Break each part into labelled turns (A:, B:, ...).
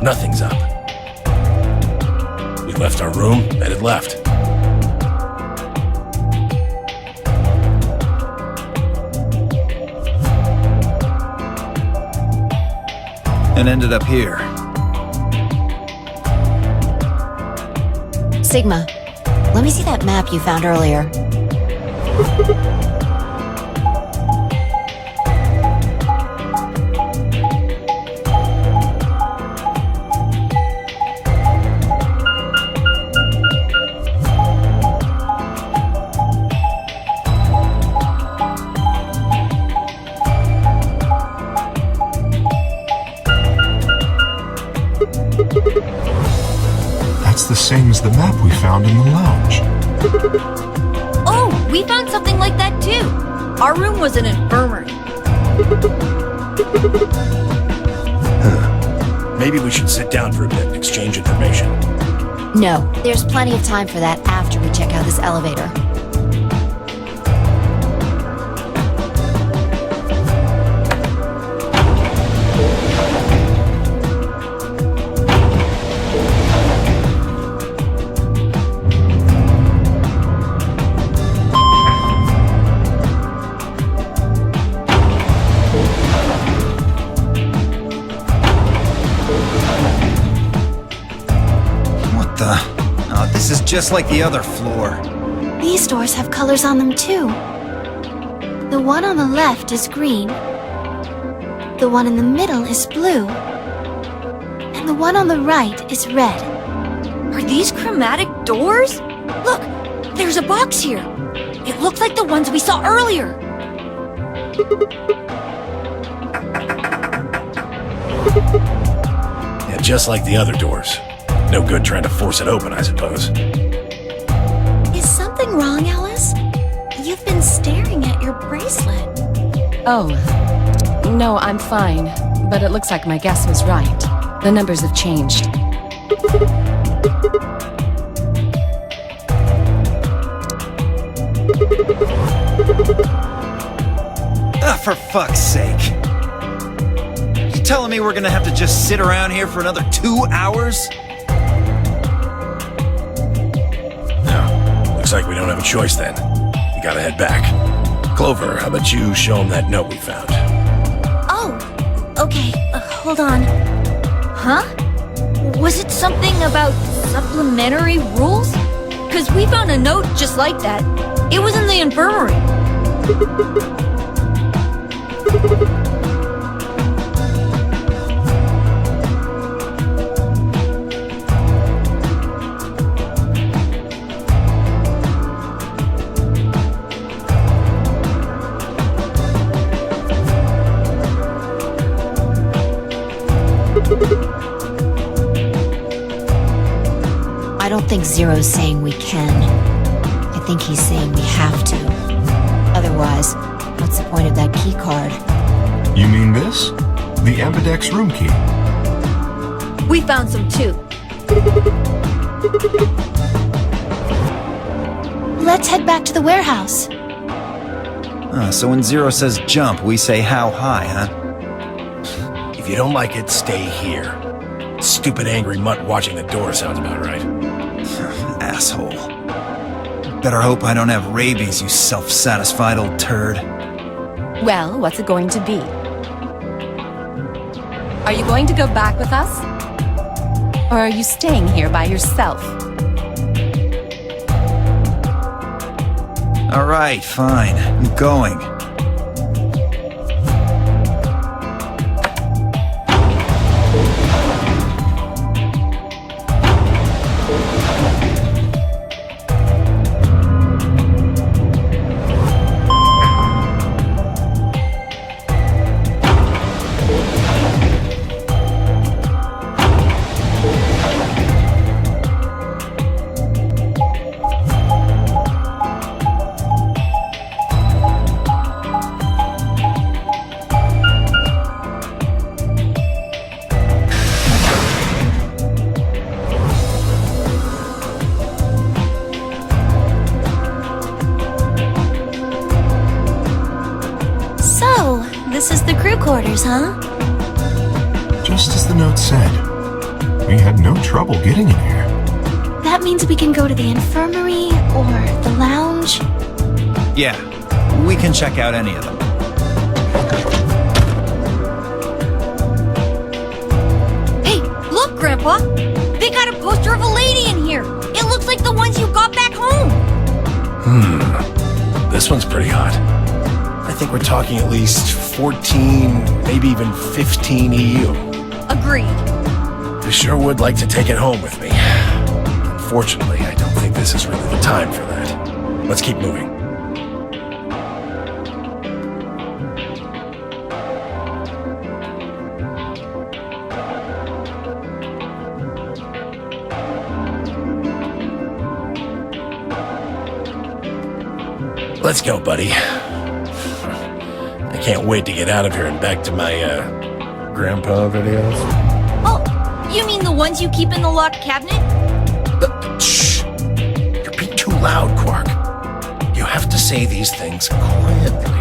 A: Nothing's up. We left our room, headed left.
B: And ended up here.
C: Sigma, let me see that map you found earlier.
D: That's the same as the map we found in the lounge.
E: Oh, we found something like that too. Our room was an infirmary.
A: Maybe we should sit down for a bit and exchange information.
C: No, there's plenty of time for that after we check out this elevator.
B: Oh, this is just like the other floor.
C: These doors have colors on them too. The one on the left is green. The one in the middle is blue. And the one on the right is red.
E: Are these chromatic doors? Look, there's a box here. It looked like the ones we saw earlier.
A: Yeah, just like the other doors. No good trying to force it open, I suppose.
C: Is something wrong, Alice? You've been staring at your bracelet.
F: Oh, no, I'm fine. But it looks like my guess was right. The numbers have changed.
B: Ah, for fuck's sake. You telling me we're gonna have to just sit around here for another 2 hours?
A: Looks like we don't have a choice then. We gotta head back. Clover, how about you show him that note we found?
E: Oh, okay, hold on. Huh? Was it something about supplementary rules? 'Cause we found a note just like that. It was in the infirmary.
C: I don't think Zero's saying we can. I think he's saying we have to. Otherwise, what's the point of that key card?
D: You mean this? The Ambidex room key.
E: We found some too.
C: Let's head back to the warehouse.
B: So when Zero says jump, we say how high, huh?
A: If you don't like it, stay here. Stupid angry mutt watching the door sounds about right.
B: Asshole. Better hope I don't have rabies, you self-satisfied old turd.
F: Well, what's it going to be? Are you going to go back with us? Or are you staying here by yourself?
B: Alright, fine. I'm going.
C: This is the crew quarters, huh?
D: Just as the note said. We had no trouble getting in here.
C: That means we can go to the infirmary or the lounge.
B: Yeah, we can check out any of them.
E: Hey, look, Grandpa! They got a poster of a lady in here! It looks like the ones you got back home!
A: This one's pretty hot. I think we're talking at least 14, maybe even 15 EU.
E: Agreed.
A: I sure would like to take it home with me. Unfortunately, I don't think this is really the time for that. Let's keep moving. Let's go, buddy. I can't wait to get out of here and back to my, grandpa videos.
E: Oh, you mean the ones you keep in the locked cabinet?
A: Shh! You're being too loud, Quark. You have to say these things quietly.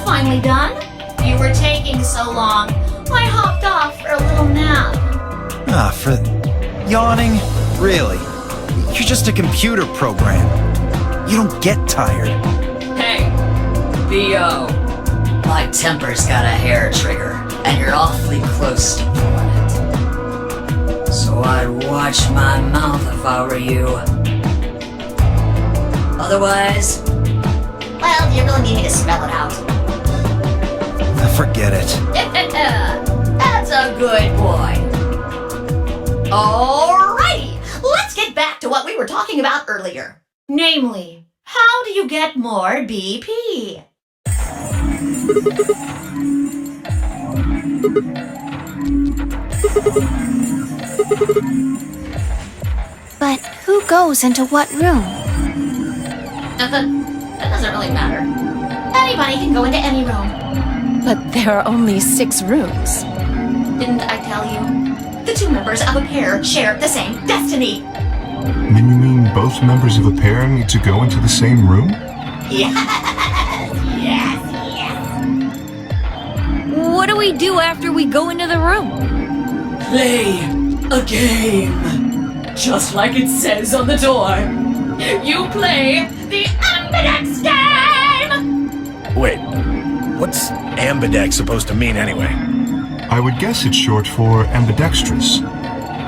C: Finally done? You were taking so long. I hopped off for a little nap.
B: For yawning? Really? You're just a computer program. You don't get tired.
G: Hey, B.O. My temper's got a hair trigger, and you're awfully close to pulling it. So I'd watch my mouth if I were you. Otherwise...
C: Well, do you really need me to spell it out?
B: Forget it.
G: That's a good boy.
H: Alrighty, let's get back to what we were talking about earlier. Namely, how do you get more BP?
C: But who goes into what room?
H: That doesn't really matter. Anybody can go into any room.
F: But there are only 6 rooms.
H: Didn't I tell you? The two members of a pair share the same destiny.
D: Then you mean both members of a pair need to go into the same room?
H: Yes.
E: What do we do after we go into the room?
G: Play a game. Just like it says on the door. You play the Ambidex game!
A: Wait, what's ambidex supposed to mean anyway?
D: I would guess it's short for ambidextrous.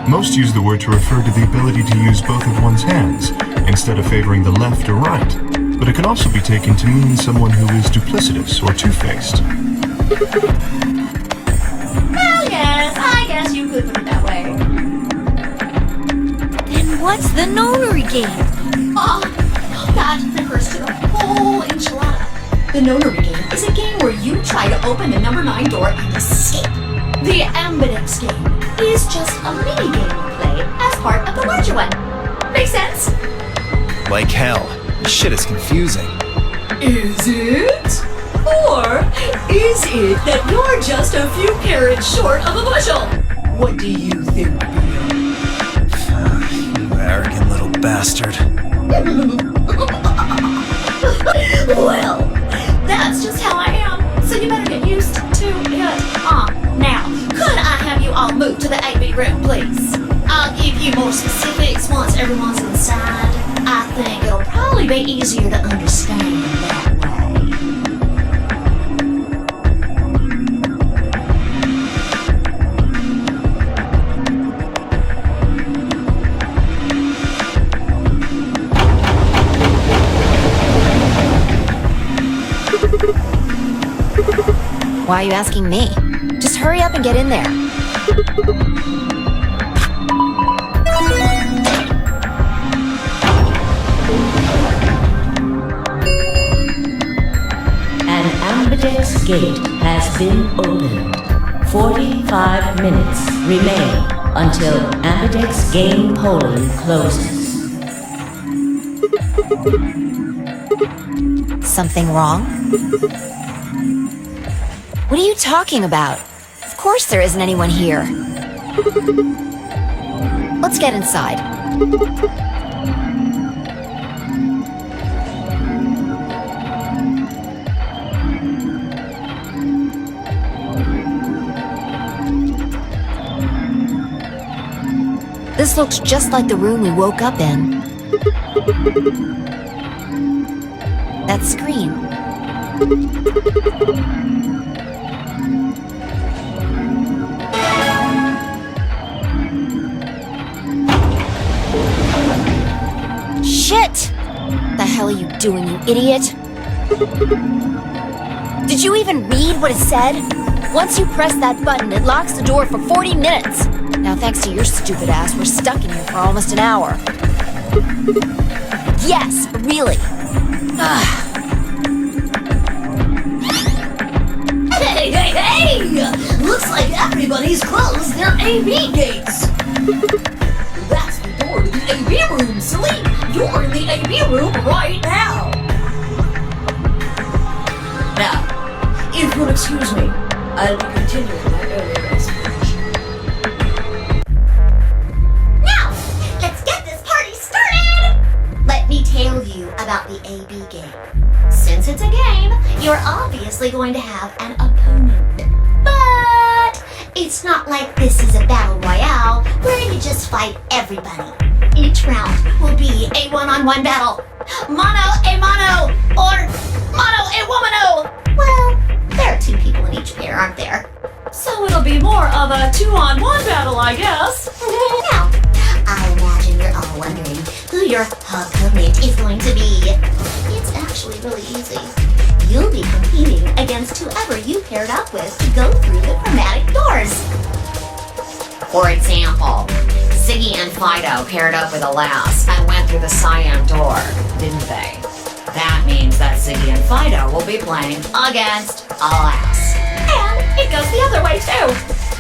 D: Most use the word to refer to the ability to use both of one's hands, instead of favoring the left or right. But it can also be taken to mean someone who is duplicitous or two-faced.
H: Well, yes, I guess you could put it that way.
E: Then what's the notary game?
H: Oh, that refers to the whole enchilada. The notary game is a game where you try to open the number 9 door and escape. The ambidex game is just a mini game you play as part of the larger one. Make sense?
B: Like hell. This shit is confusing.
H: Is it? Or is it that you're just a few carrots short of a bushel? What do you think,
B: You arrogant little bastard.
H: Well, that's just how I am, so you better get used to it. Now, could I have you all move to the 8B room, please? I'll give you more specifics once everyone's inside. I think it'll probably be easier to understand that way.
I: Why are you asking me? Just hurry up and get in there.
J: An ambidex gate has been opened. 45 minutes remain until Ambidex game polling closes.
I: Something wrong? What are you talking about? Of course there isn't anyone here. Let's get inside. This looks just like the room we woke up in. That screen. Shit! The hell are you doing, you idiot? Did you even read what it said? Once you press that button, it locks the door for 40 minutes. Now, thanks to your stupid ass, we're stuck in here for almost an hour. Yes, really.
H: Hey, hey, hey! Looks like everybody's closed their AV gates. That's the door to the AV room, silly. You're in the AV room right now. Now, if you'll excuse me, I'll be continuing my earlier explanation. Now, let's get this party started! Let me tell you about the AB game. Since it's a game, you're obviously going to have an opponent. But it's not like this is a battle royale where you just fight everybody. Each round will be a one-on-one battle. Mono a mono, or mono a womano. Well, there are 2 people in each pair, aren't there? So it'll be more of a 2-on-1 battle, I guess. Now, I imagine you're all wondering who your opponent is going to be. It's actually really easy. You'll be competing against whoever you paired up with to go through the chromatic doors. For example, Ziggy and Fido paired up with Alas and went through the cyan door, didn't they? That means that Ziggy and Fido will be playing against Alas. And it goes the other way too.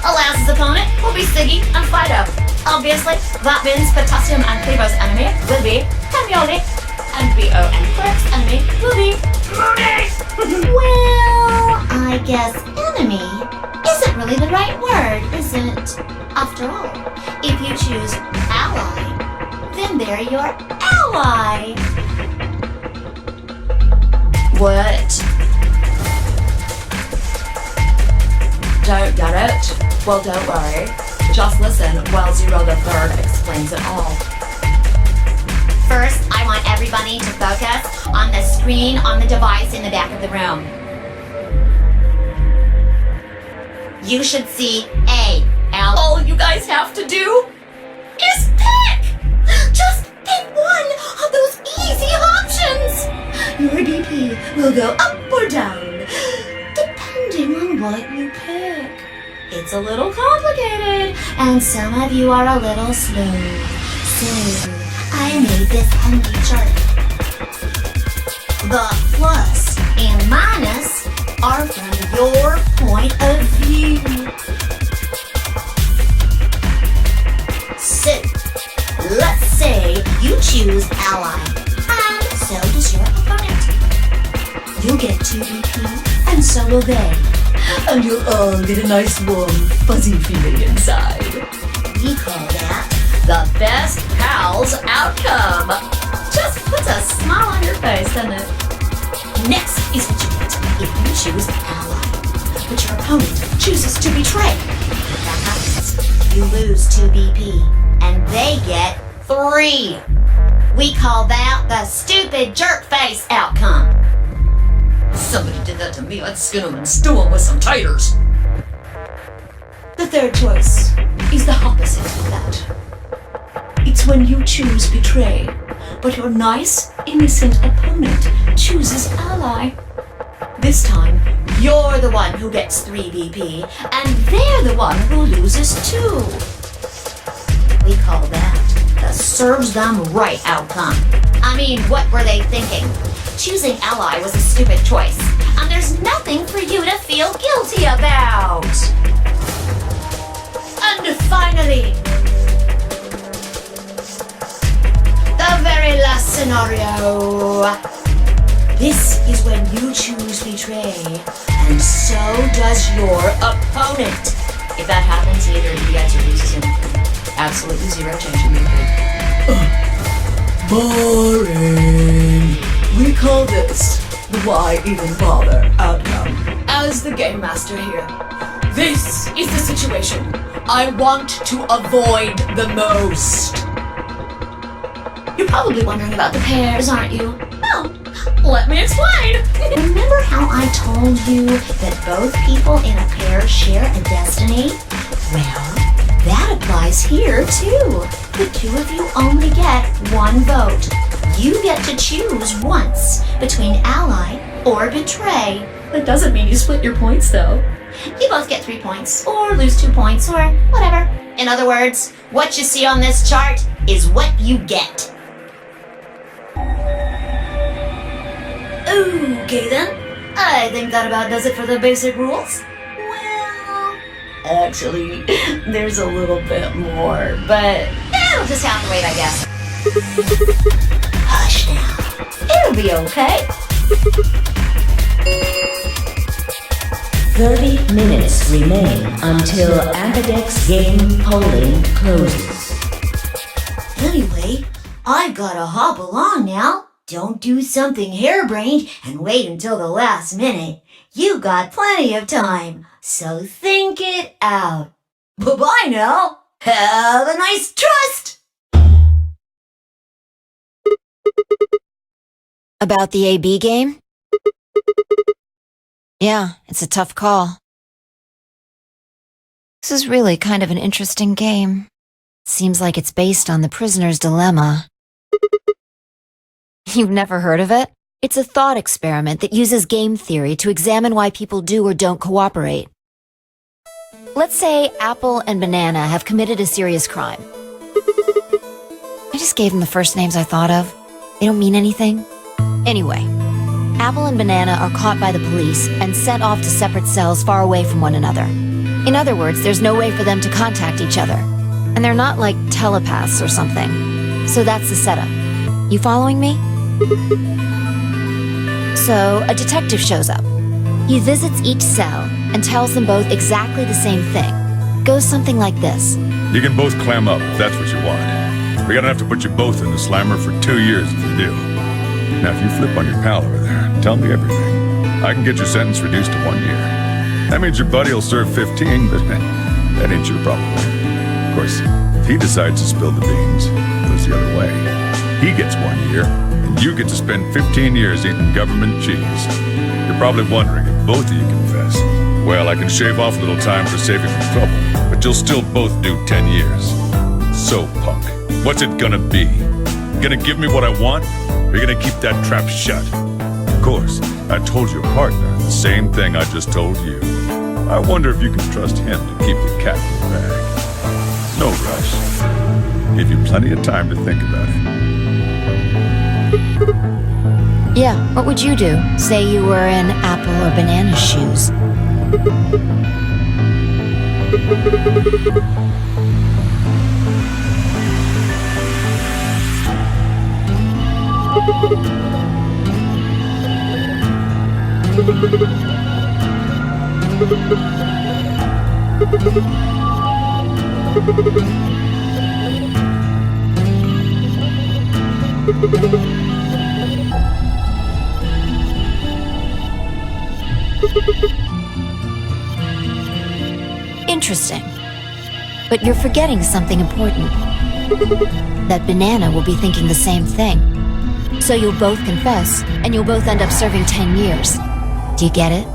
H: Alas's opponent will be Ziggy and Fido. Obviously, that means Potassium and Clevo's enemy will be Hermione, and B.O. and Quirk's enemy will be Moody! Well, I guess enemy isn't really the right word, is it? After all, if you choose ally, then they're your ally. What?
G: Don't get it? Well, don't worry. Just listen while Zero the Third explains it all.
H: First, I want everybody to focus on the screen on the device in the back of the room. You should see A. All you guys have to do is pick! Just pick one of those easy options! Your BP will go up or down, depending on what you pick. It's a little complicated, and some of you are a little slow. So, I made this handy chart. The plus and minus are from your point of view. So, let's say you choose ally, and so does your opponent. You'll get 2 BP, and so will they. And you'll all get a nice warm, fuzzy feeling inside. We call that the best pals outcome. Just puts a smile on your face, doesn't it? Next is what you get if you choose ally, but your opponent chooses to betray. If that happens, you lose 2 BP, and they get 3. We call that the stupid jerk face outcome. Somebody did that to me, I'd skin them and stew them with some taters. The third choice is the opposite of that. It's when you choose betray, but your nice, innocent opponent chooses ally. This time, you're the one who gets 3 BP, and they're the one who loses 2. We call that the serves them right outcome. I mean, what were they thinking? Choosing ally was a stupid choice, and there's nothing for you to feel guilty about. And finally, scenario. This is when you choose betray, and so does your opponent. If that happens, either he gets or loses him. Absolutely zero change in the boring. We call this the why even bother outcome. As the game master here, this is the situation I want to avoid the most. You're probably wondering about the pairs, aren't you? Well, let me explain. Remember how I told you that both people in a pair share a destiny? Well, that applies here too. The two of you only get one vote. You get to choose once between ally or betray. That doesn't mean you split your points though. You both get 3 points, or lose 2 points, or whatever. In other words, what you see on this chart is what you get. Okay then, I think that about does it for the basic rules. Well, actually, there's a little bit more, but it'll just have to wait, I guess. Hush now, it'll be okay.
J: 30 minutes remain until Ambidex game polling closes.
H: Anyway, I gotta hop along now. Don't do something harebrained and wait until the last minute. You got plenty of time, so think it out. Bye-bye now. Have a nice trust.
I: About the AB game? Yeah, it's a tough call. This is really kind of an interesting game. Seems like it's based on the prisoner's dilemma. You've never heard of it? It's a thought experiment that uses game theory to examine why people do or don't cooperate. Let's say Apple and Banana have committed a serious crime. I just gave them the first names I thought of. They don't mean anything. Anyway, Apple and Banana are caught by the police and sent off to separate cells far away from one another. In other words, there's no way for them to contact each other. And they're not like telepaths or something. So that's the setup. You following me? So, a detective shows up. He visits each cell and tells them both exactly the same thing. Goes something like this.
K: You can both clam up if that's what you want. We're gonna have to put you both in the slammer for 2 years if you do. Now, if you flip on your pal over there, tell me everything. I can get your sentence reduced to 1 year. That means your buddy will serve 15, but that ain't your problem. Of course, if he decides to spill the beans, it goes the other way. He gets 1 year, and you get to spend 15 years eating government cheese. You're probably wondering if both of you confess. Well, I can shave off a little time for saving from trouble, but you'll still both do 10 years. So, punk, what's it gonna be? You gonna give me what I want, or you gonna keep that trap shut? Of course, I told your partner the same thing I just told you. I wonder if you can trust him to keep the cat in the bag. No rush. Give you plenty of time to think about it.
I: Yeah, what would you do? Say you were in Apple or Banana's shoes. Interesting. But you're forgetting something important. That Banana will be thinking the same thing. So you'll both confess, and you'll both end up serving 10 years. Do you get it?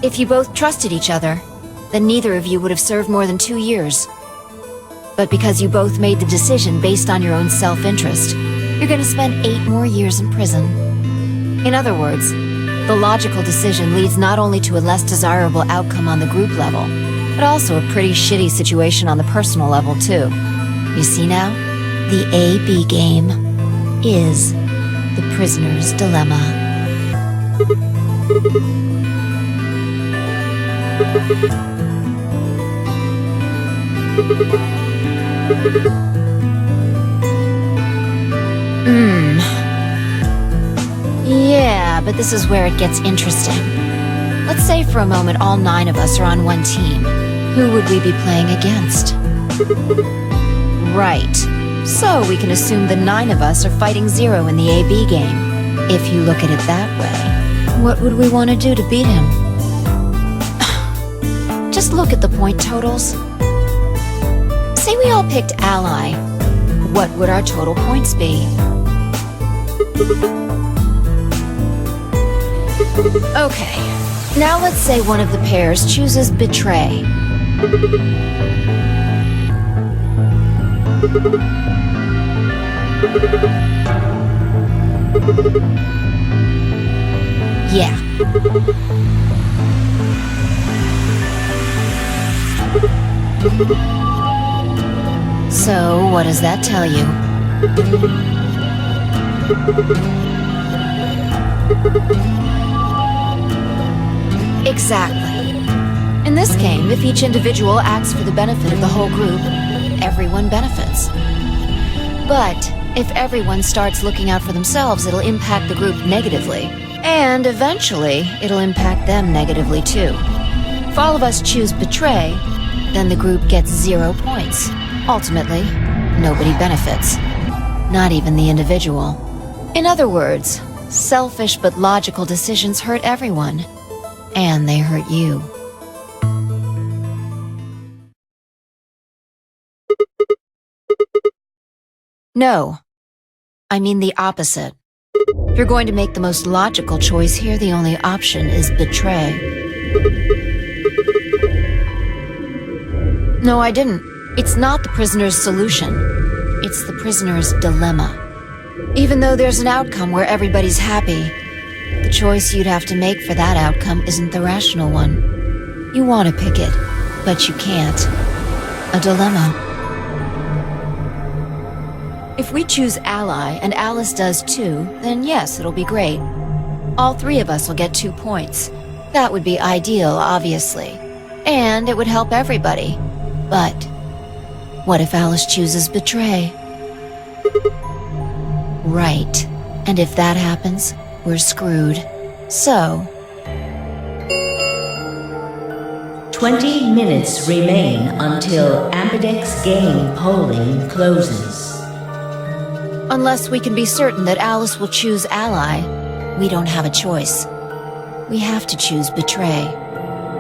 I: If you both trusted each other, then neither of you would have served more than 2 years. But because you both made the decision based on your own self-interest, you're gonna spend 8 more years in prison. In other words, the logical decision leads not only to a less desirable outcome on the group level, but also a pretty shitty situation on the personal level too. You see now? The AB game is the prisoner's dilemma. Yeah, but this is where it gets interesting. Let's say for a moment all 9 of us are on one team. Who would we be playing against? Right. So we can assume the 9 of us are fighting Zero in the AB game. If you look at it that way, what would we want to do to beat him? Just look at the point totals. Say we all picked Ally. What would our total points be? Okay, now let's say one of the pairs chooses Betray. Yeah. So, what does that tell you? Exactly. In this game, if each individual acts for the benefit of the whole group, everyone benefits. But if everyone starts looking out for themselves, it'll impact the group negatively. And eventually, it'll impact them negatively too. If all of us choose Betray, then the group gets 0 points. Ultimately, nobody benefits. Not even the individual. In other words, selfish but logical decisions hurt everyone. And they hurt you. No. I mean the opposite. If you're going to make the most logical choice here, the only option is Betray. No, I didn't. It's not the prisoner's solution. It's the prisoner's dilemma. Even though there's an outcome where everybody's happy, the choice you'd have to make for that outcome isn't the rational one. You want to pick it, but you can't. A dilemma. If we choose Ally, and Alice does too, then yes, it'll be great. All 3 of us will get 2 points. That would be ideal, obviously. And it would help everybody. But what if Alice chooses Betray? Right. And if that happens, we're screwed. So...
J: 20 minutes remain until Ambidex game polling closes.
I: Unless we can be certain that Alice will choose Ally, we don't have a choice. We have to choose Betray.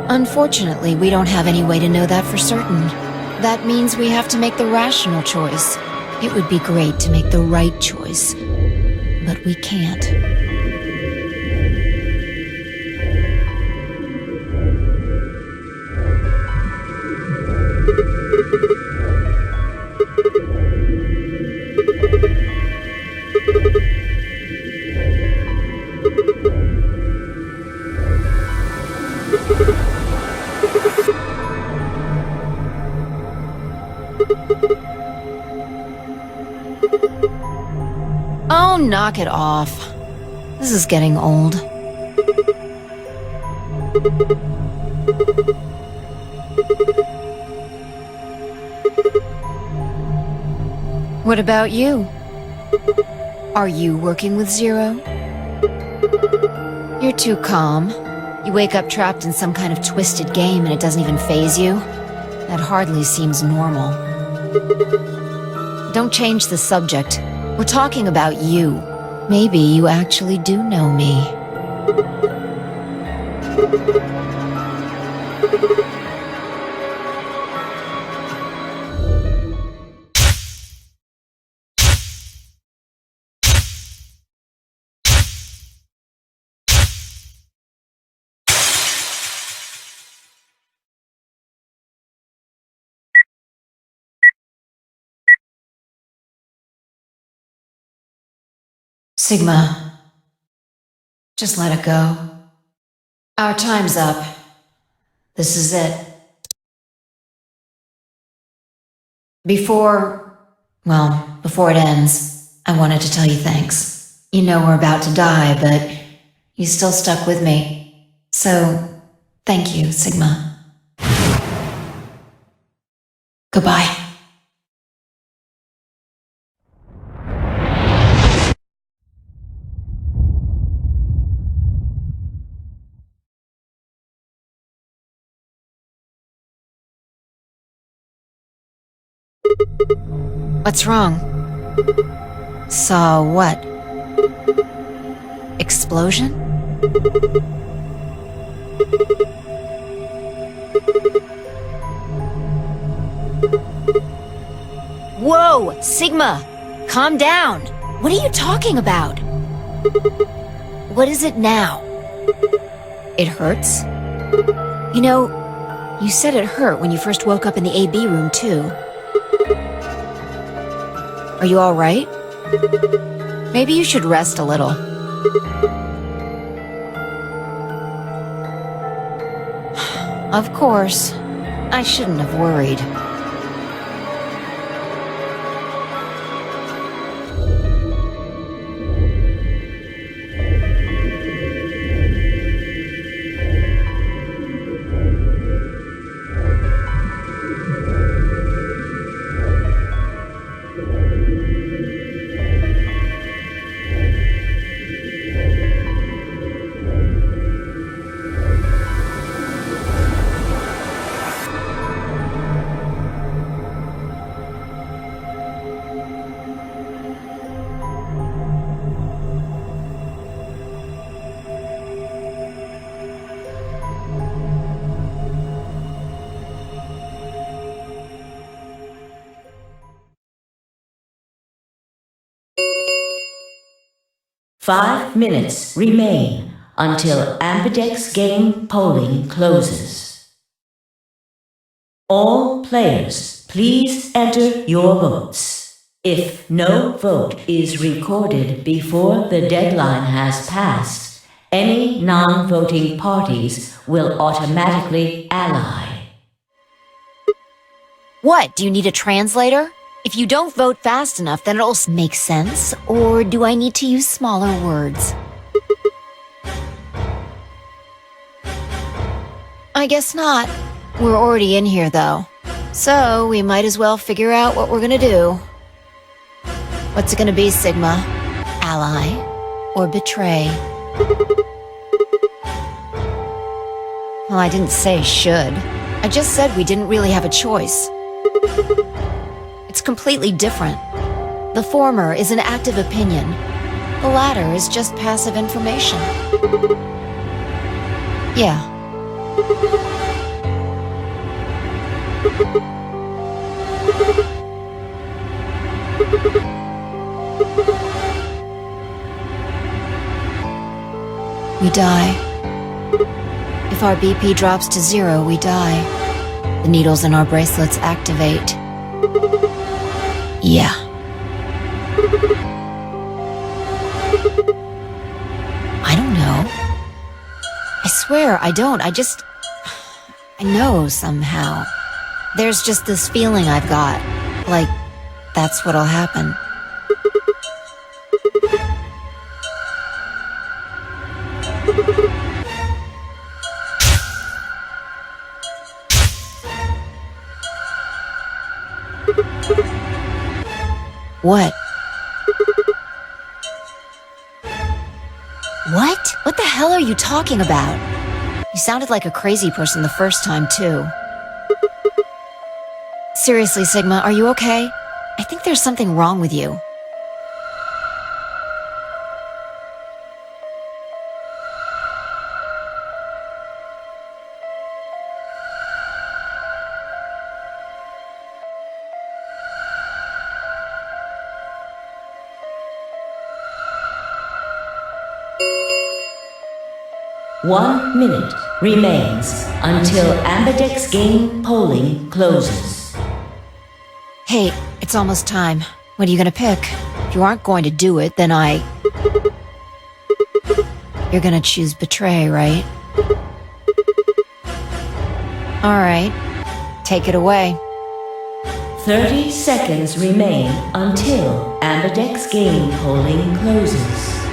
I: Unfortunately, we don't have any way to know that for certain. That means we have to make the rational choice. It would be great to make the right choice, but we can't. Oh, knock it off. This is getting old. What about you? Are you working with Zero? You're too calm. You wake up trapped in some kind of twisted game and it doesn't even faze you? That hardly seems normal. Don't change the subject. We're talking about you. Maybe you actually do know me. Sigma, just let it go. Our time's up. This is it. Before it ends, I wanted to tell you thanks. You know we're about to die, but you still stuck with me. So, thank you, Sigma. Goodbye. What's wrong? Saw what? Explosion? Whoa! Sigma! Calm down! What are you talking about? What is it now? It hurts? You know, you said it hurt when you first woke up in the AB room, too. Are you all right? Maybe you should rest a little. Of course. I shouldn't have worried.
J: Five minutes remain until Ambidex game polling closes. All players, please enter your votes. If no vote is recorded before the deadline has passed, any non-voting parties will automatically ally.
I: What? Do you need a translator? If you don't vote fast enough, then it'll make sense. Or do I need to use smaller words? I guess not. We're already in here, though. So we might as well figure out what we're gonna do. What's it gonna be, Sigma? Ally or betray? Well, I didn't say should. I just said we didn't really have a choice. It's completely different. The former is an active opinion. The latter is just passive information. Yeah. We die. If our BP drops to 0, we die. The needles in our bracelets activate. Yeah. I don't know. I swear I don't. I know somehow. There's just this feeling I've got. Like, that's what'll happen. What? What? What the hell are you talking about? You sounded like a crazy person the first time, too. Seriously, Sigma, are you okay? I think there's something wrong with you.
J: One minute remains until Ambidex game polling closes.
I: Hey, it's almost time. What are you gonna pick? If you aren't going to do it, then You're gonna choose betray, right? Alright. Take it away.
J: 30 seconds remain until Ambidex game polling closes.